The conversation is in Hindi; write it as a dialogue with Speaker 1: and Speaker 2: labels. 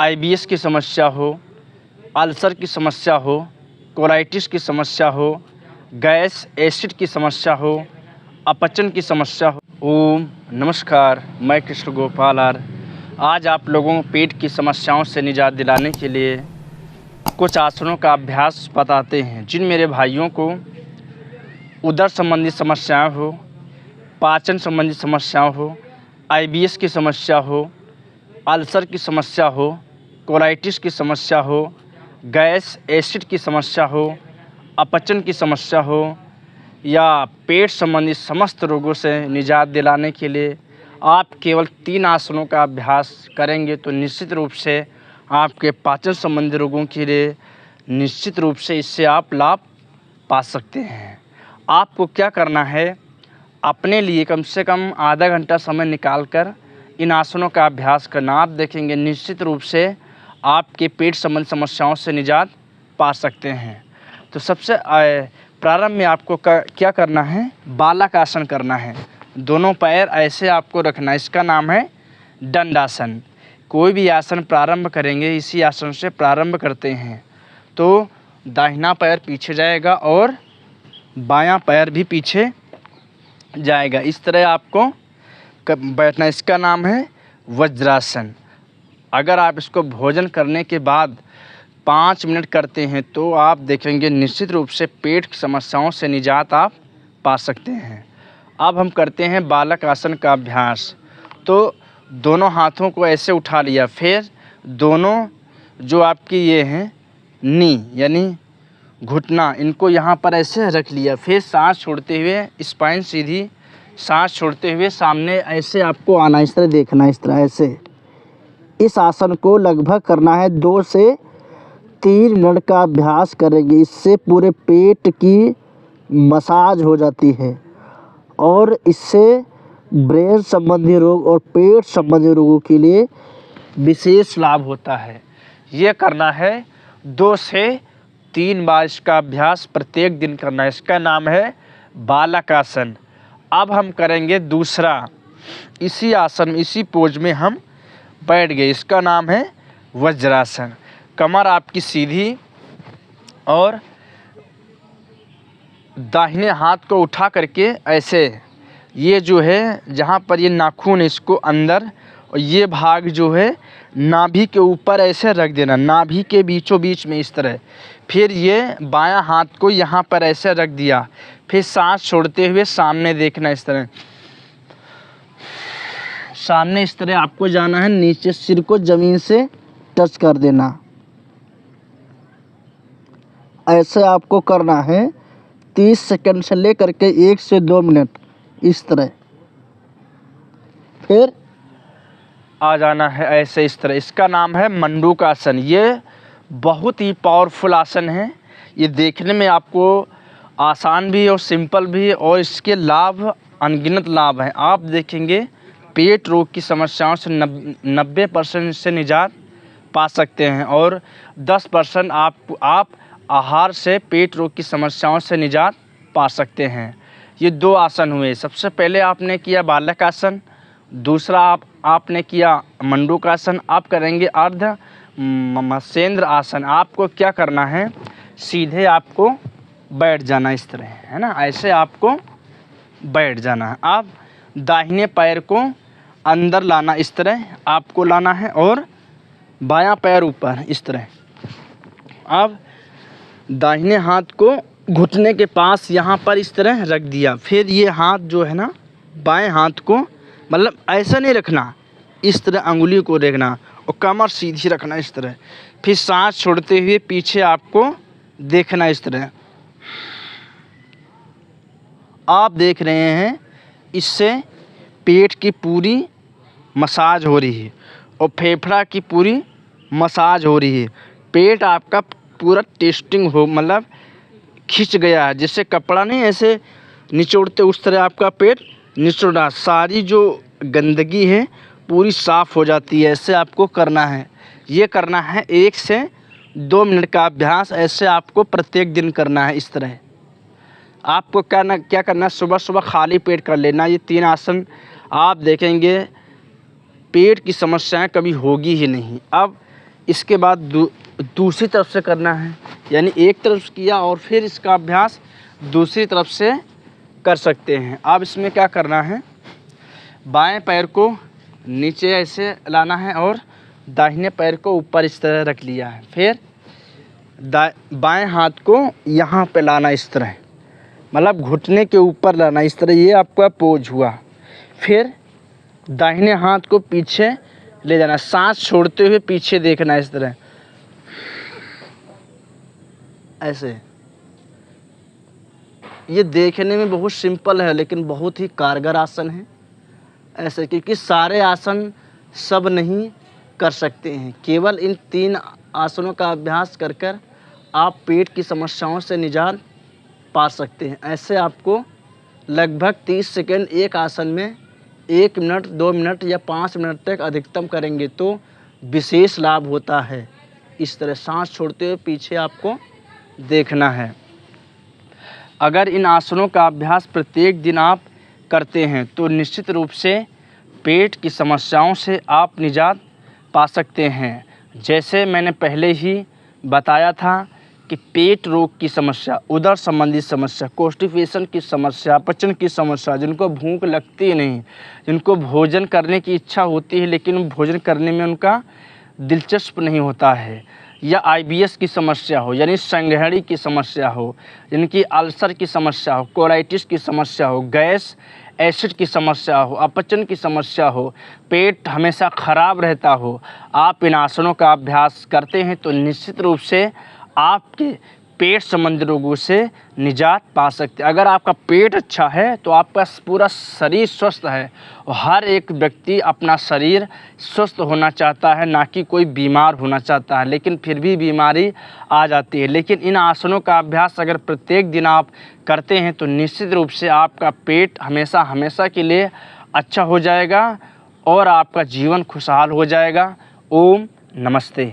Speaker 1: आईबीएस की समस्या हो, अल्सर की समस्या हो, कोलाइटिस की समस्या हो, गैस एसिड की समस्या हो, अपचन की समस्या हो। ओम नमस्कार, मैं कृष्ण गोपाल आर आज आप लोगों को पेट की समस्याओं से निजात दिलाने के लिए कुछ आसनों का अभ्यास बताते हैं। जिन मेरे भाइयों को उदर संबंधी समस्याएं हो, पाचन संबंधी समस्याएं हो, आईबीएस की समस्या हो, अल्सर की समस्या हो, कोलाइटिस की समस्या हो, गैस एसिड की समस्या हो, अपचन की समस्या हो या पेट संबंधी समस्त रोगों से निजात दिलाने के लिए आप केवल 3 आसनों का अभ्यास करेंगे तो निश्चित रूप से आपके पाचन संबंधी रोगों के लिए निश्चित रूप से इससे आप लाभ पा सकते हैं। आपको क्या करना है, अपने लिए कम से कम आधा घंटा समय निकालकर इन आसनों का अभ्यास करना। आप देखेंगे निश्चित रूप से आपके पेट संबंधी समस्याओं से निजात पा सकते हैं। तो सबसे प्रारंभ में आपको क्या करना है, बालक आसन करना है। दोनों पैर ऐसे आपको रखना है, इसका नाम है दंडासन। कोई भी आसन प्रारंभ करेंगे इसी आसन से प्रारंभ करते हैं। तो दाहिना पैर पीछे जाएगा और बायां पैर भी पीछे जाएगा, इस तरह आपको बैठना। इसका नाम है वज्रासन। अगर आप इसको भोजन करने के बाद 5 मिनट करते हैं तो आप देखेंगे निश्चित रूप से पेट की समस्याओं से निजात आप पा सकते हैं। अब हम करते हैं बालक आसन का अभ्यास। तो दोनों हाथों को ऐसे उठा लिया, फिर दोनों जो आपकी ये हैं नी यानी घुटना, इनको यहाँ पर ऐसे रख लिया, फिर सांस छोड़ते हुए स्पाइन सीधी, सांस छोड़ते हुए सामने ऐसे आपको आना, इस तरह देखना, इस तरह ऐसे। इस आसन को लगभग करना है 2 से 3 मिनट का अभ्यास करेंगे। इससे पूरे पेट की मसाज हो जाती है और इससे ब्रेन संबंधी रोग और पेट संबंधी रोगों के लिए विशेष लाभ होता है। ये करना है 2 से 3 बार इसका अभ्यास प्रत्येक दिन करना है। इसका नाम है बालक आसन। अब हम करेंगे दूसरा, इसी आसन इसी पोज में हम बैठ गए, इसका नाम है वज्रासन। कमर आपकी सीधी और दाहिने हाथ को उठा करके ऐसे, ये जो है जहाँ पर ये नाखून है इसको अंदर, और ये भाग जो है नाभि के ऊपर ऐसे रख देना, नाभि के बीचों बीच में इस तरह। फिर ये बायां हाथ को यहाँ पर ऐसे रख दिया, फिर सांस छोड़ते हुए सामने देखना, इस तरह सामने इस तरह आपको जाना है, नीचे सिर को ज़मीन से टच कर देना। ऐसे आपको करना है 30 सेकंड से लेकर के 1 से 2 मिनट, इस तरह। फिर आ जाना है ऐसे, इस तरह। इसका नाम है मंडूकासन। ये बहुत ही पावरफुल आसन है। ये देखने में आपको आसान भी और सिंपल भी, और इसके लाभ अनगिनत लाभ हैं। आप देखेंगे पेट रोग की समस्याओं से 90% से निजात पा सकते हैं और 10% आप आहार से पेट रोग की समस्याओं से निजात पा सकते हैं। ये 2 आसन हुए। सबसे पहले आपने किया बालक आसन, दूसरा आपने किया मंडूकासन। आप करेंगे अर्ध मत्स्येंद्र आसन। आपको क्या करना है, सीधे आपको बैठ जाना, इस तरह है ना, ऐसे आपको बैठ जाना है। आप दाहिने पैर को अंदर लाना, इस तरह आपको लाना है, और बायां पैर ऊपर, इस तरह। अब दाहिने हाथ को घुटने के पास यहाँ पर इस तरह रख दिया, फिर ये हाथ जो है ना बाएं हाथ को, मतलब ऐसा नहीं रखना, इस तरह अंगुली को देखना और कमर सीधी रखना, इस तरह। फिर सांस छोड़ते हुए पीछे आपको देखना, इस तरह। आप देख रहे हैं इससे पेट की पूरी मसाज हो रही है और फेफड़ा की पूरी मसाज हो रही है। पेट आपका पूरा टेस्टिंग हो, मतलब खिंच गया है, जैसे कपड़ा नहीं ऐसे निचोड़ते उस तरह आपका पेट निचोड़ा, सारी जो गंदगी है पूरी साफ़ हो जाती है। ऐसे आपको करना है। ये करना है 1 से 2 मिनट का अभ्यास। ऐसे आपको प्रत्येक दिन करना है। इस तरह आपको क्या करना है, सुबह सुबह खाली पेट कर लेना। ये 3 आसन आप देखेंगे पेट की समस्याएं कभी होगी ही नहीं। अब इसके बाद दूसरी तरफ से करना है, यानी एक तरफ से किया और फिर इसका अभ्यास दूसरी तरफ से कर सकते हैं। अब इसमें क्या करना है, बाएं पैर को नीचे ऐसे लाना है और दाहिने पैर को ऊपर इस तरह रख लिया है। फिर बाएं हाथ को यहाँ पे लाना इस तरह, मतलब घुटने के ऊपर लाना इस तरह, ये आपका पोज हुआ। फिर दाहिने हाथ को पीछे ले जाना, सांस छोड़ते हुए पीछे देखना इस तरह, ऐसे। ये देखने में बहुत सिंपल है लेकिन बहुत ही कारगर आसन है ऐसे, क्योंकि सारे आसन सब नहीं कर सकते हैं। केवल इन 3 आसनों का अभ्यास कर कर आप पेट की समस्याओं से निजात पा सकते हैं। ऐसे आपको लगभग 30 सेकंड एक आसन में 1 मिनट, 2 मिनट या 5 मिनट तक अधिकतम करेंगे तो विशेष लाभ होता है। इस तरह सांस छोड़ते हुए पीछे आपको देखना है। अगर इन आसनों का अभ्यास प्रत्येक दिन आप करते हैं तो निश्चित रूप से पेट की समस्याओं से आप निजात पा सकते हैं। जैसे मैंने पहले ही बताया था कि पेट रोग की समस्या, उदर संबंधी समस्या, कॉन्स्टिपेशन की समस्या, अपचन की समस्या, जिनको भूख लगती नहीं, जिनको भोजन करने की इच्छा होती है लेकिन भोजन करने में उनका दिलचस्प नहीं होता है, या IBS की समस्या हो यानी संग्रहणी की समस्या हो, जिनकी अल्सर की समस्या हो, कोलाइटिस की समस्या हो, गैस एसिड की समस्या हो, अपचन की समस्या हो, पेट हमेशा ख़राब रहता हो, आप इन आसनों का अभ्यास करते हैं तो निश्चित रूप से आपके पेट संबंधी रोगों से निजात पा सकते हैं। अगर आपका पेट अच्छा है तो आपका पूरा शरीर स्वस्थ है, और हर एक व्यक्ति अपना शरीर स्वस्थ होना चाहता है, ना कि कोई बीमार होना चाहता है, लेकिन फिर भी बीमारी आ जाती है। लेकिन इन आसनों का अभ्यास अगर प्रत्येक दिन आप करते हैं तो निश्चित रूप से आपका पेट हमेशा हमेशा के लिए अच्छा हो जाएगा और आपका जीवन खुशहाल हो जाएगा। ओम नमस्ते।